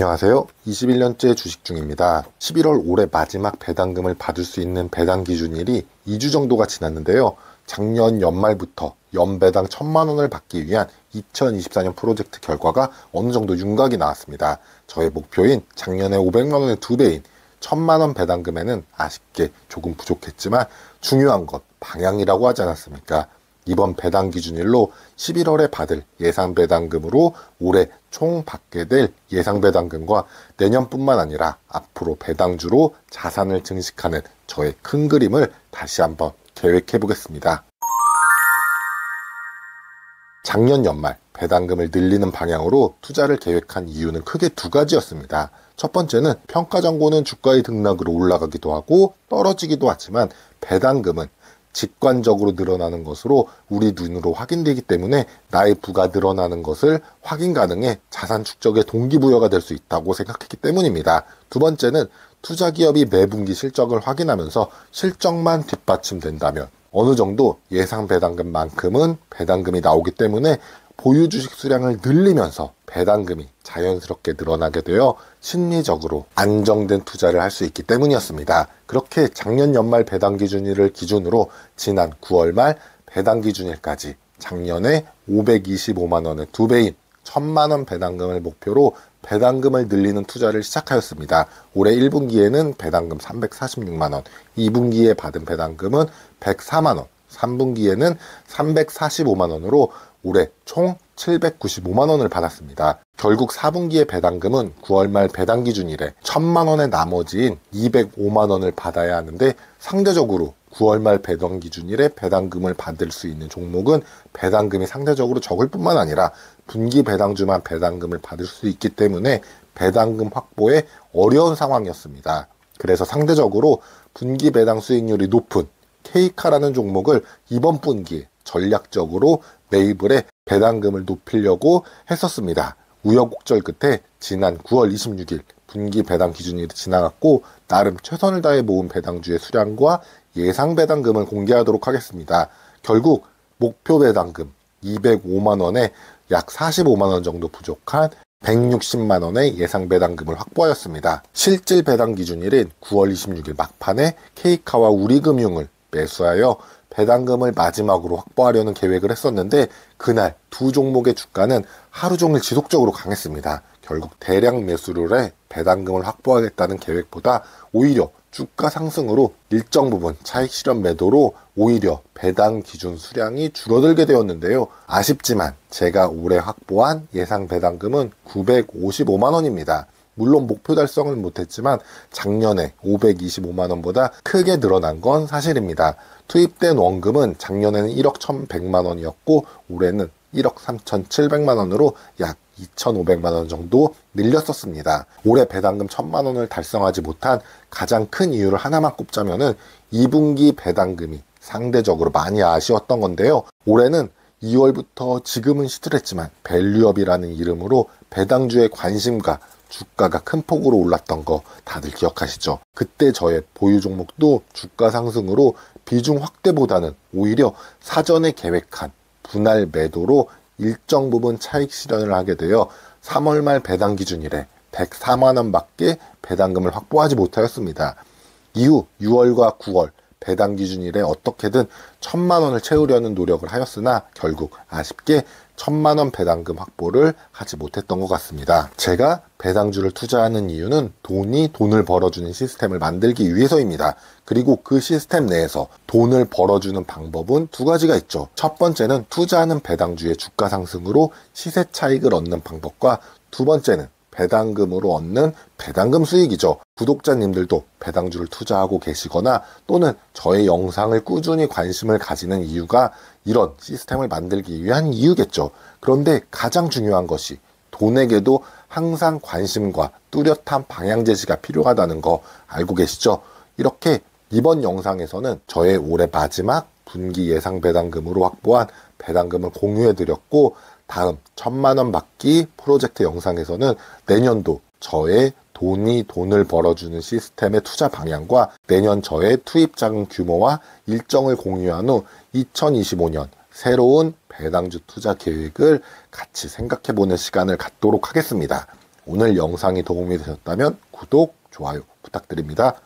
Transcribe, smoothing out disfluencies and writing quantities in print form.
안녕하세요. 21년째 주식 중입니다. 11월 올해 마지막 배당금을 받을 수 있는 배당 기준일이 2주 정도가 지났는데요. 작년 연말부터 연배당 1,000만 원을 받기 위한 2024년 프로젝트 결과가 어느 정도 윤곽이 나왔습니다. 저의 목표인 작년에 500만 원의 2배인 1,000만 원 배당금에는 아쉽게 조금 부족했지만 중요한 것 방향이라고 하지 않았습니까? 이번 배당 기준일로 11월에 받을 예상 배당금으로 올해 총 받게 될 예상 배당금과 내년뿐만 아니라 앞으로 배당주로 자산을 증식하는 저의 큰 그림을 다시 한번 계획해 보겠습니다. 작년 연말 배당금을 늘리는 방향으로 투자를 계획한 이유는 크게 두 가지였습니다. 첫 번째는 평가정고는 주가의 등락으로 올라가기도 하고 떨어지기도 하지만 배당금은 직관적으로 늘어나는 것으로 우리 눈으로 확인되기 때문에 나의 부가 늘어나는 것을 확인 가능해 자산 축적의 동기부여가 될 수 있다고 생각했기 때문입니다. 두 번째는 투자기업이 매분기 실적을 확인하면서 실적만 뒷받침된다면 어느 정도 예상 배당금만큼은 배당금이 나오기 때문에 보유 주식 수량을 늘리면서 배당금이 자연스럽게 늘어나게 되어 심리적으로 안정된 투자를 할 수 있기 때문이었습니다. 그렇게 작년 연말 배당 기준일을 기준으로 지난 9월 말 배당 기준일까지 작년에 525만 원의 2배인 1,000만 원 배당금을 목표로 배당금을 늘리는 투자를 시작하였습니다. 올해 1분기에는 배당금 346만 원, 2분기에 받은 배당금은 104만 원, 3분기에는 345만 원으로 올해 총 795만 원을 받았습니다. 결국 4분기의 배당금은 9월 말 배당 기준일에 1,000만 원의 나머지인 205만 원을 받아야 하는데 상대적으로 9월 말 배당 기준일에 배당금을 받을 수 있는 종목은 배당금이 상대적으로 적을 뿐만 아니라 분기 배당주만 배당금을 받을 수 있기 때문에 배당금 확보에 어려운 상황이었습니다. 그래서 상대적으로 분기 배당 수익률이 높은 K카라는 종목을 이번 분기에 전략적으로 매입을 해 배당금을 높이려고 했었습니다. 우여곡절 끝에 지난 9월 26일 분기 배당 기준일이 지나갔고 나름 최선을 다해 모은 배당주의 수량과 예상 배당금을 공개하도록 하겠습니다. 결국 목표 배당금 205만 원에 약 45만 원 정도 부족한 160만 원의 예상 배당금을 확보하였습니다. 실질 배당 기준일인 9월 26일 막판에 K카와 우리금융을 매수하여 배당금을 마지막으로 확보하려는 계획을 했었는데 그날 두 종목의 주가는 하루 종일 지속적으로 강했습니다. 결국 대량 매수를 해 배당금을 확보하겠다는 계획보다 오히려 주가 상승으로 일정 부분 차익 실현 매도로 오히려 배당 기준 수량이 줄어들게 되었는데요. 아쉽지만 제가 올해 확보한 예상 배당금은 955만 원입니다. 물론 목표 달성은 못했지만 작년에 525만 원보다 크게 늘어난 건 사실입니다. 투입된 원금은 작년에는 1억 1,100만 원이었고 올해는 1억 3,700만 원으로 약 2,500만 원 정도 늘렸었습니다. 올해 배당금 1,000만 원을 달성하지 못한 가장 큰 이유를 하나만 꼽자면은 2분기 배당금이 상대적으로 많이 아쉬웠던 건데요. 올해는 2월부터 지금은 시들했지만 밸류업이라는 이름으로 배당주의 관심과 주가가 큰 폭으로 올랐던 거 다들 기억하시죠? 그때 저의 보유 종목도 주가 상승으로 비중 확대보다는 오히려 사전에 계획한 분할 매도로 일정 부분 차익 실현을 하게 되어 3월 말 배당 기준일에 104만 원밖에 배당금을 확보하지 못하였습니다. 이후 6월과 9월 배당 기준일에 어떻게든 1,000만 원을 채우려는 노력을 하였으나 결국 아쉽게 1,000만 원 배당금 확보를 하지 못했던 것 같습니다. 제가 배당주를 투자하는 이유는 돈을 벌어주는 시스템을 만들기 위해서입니다. 그리고 그 시스템 내에서 돈을 벌어주는 방법은 두 가지가 있죠. 첫 번째는 투자하는 배당주의 주가 상승으로 시세 차익을 얻는 방법과 두 번째는 배당금으로 얻는 배당금 수익이죠. 구독자님들도 배당주를 투자하고 계시거나 또는 저의 영상을 꾸준히 관심을 가지는 이유가 이런 시스템을 만들기 위한 이유겠죠. 그런데 가장 중요한 것이 돈에게도 항상 관심과 뚜렷한 방향 제시가 필요하다는 거 알고 계시죠? 이렇게 이번 영상에서는 저의 올해 마지막 분기 예상 배당금으로 확보한 배당금을 공유해 드렸고 다음 1,000만 원 받기 프로젝트 영상에서는 내년도 저의 돈을 벌어주는 시스템의 투자 방향과 내년 저의 투입 자금 규모와 일정을 공유한 후 2025년 새로운 배당주 투자 계획을 같이 생각해보는 시간을 갖도록 하겠습니다. 오늘 영상이 도움이 되셨다면 구독, 좋아요 부탁드립니다.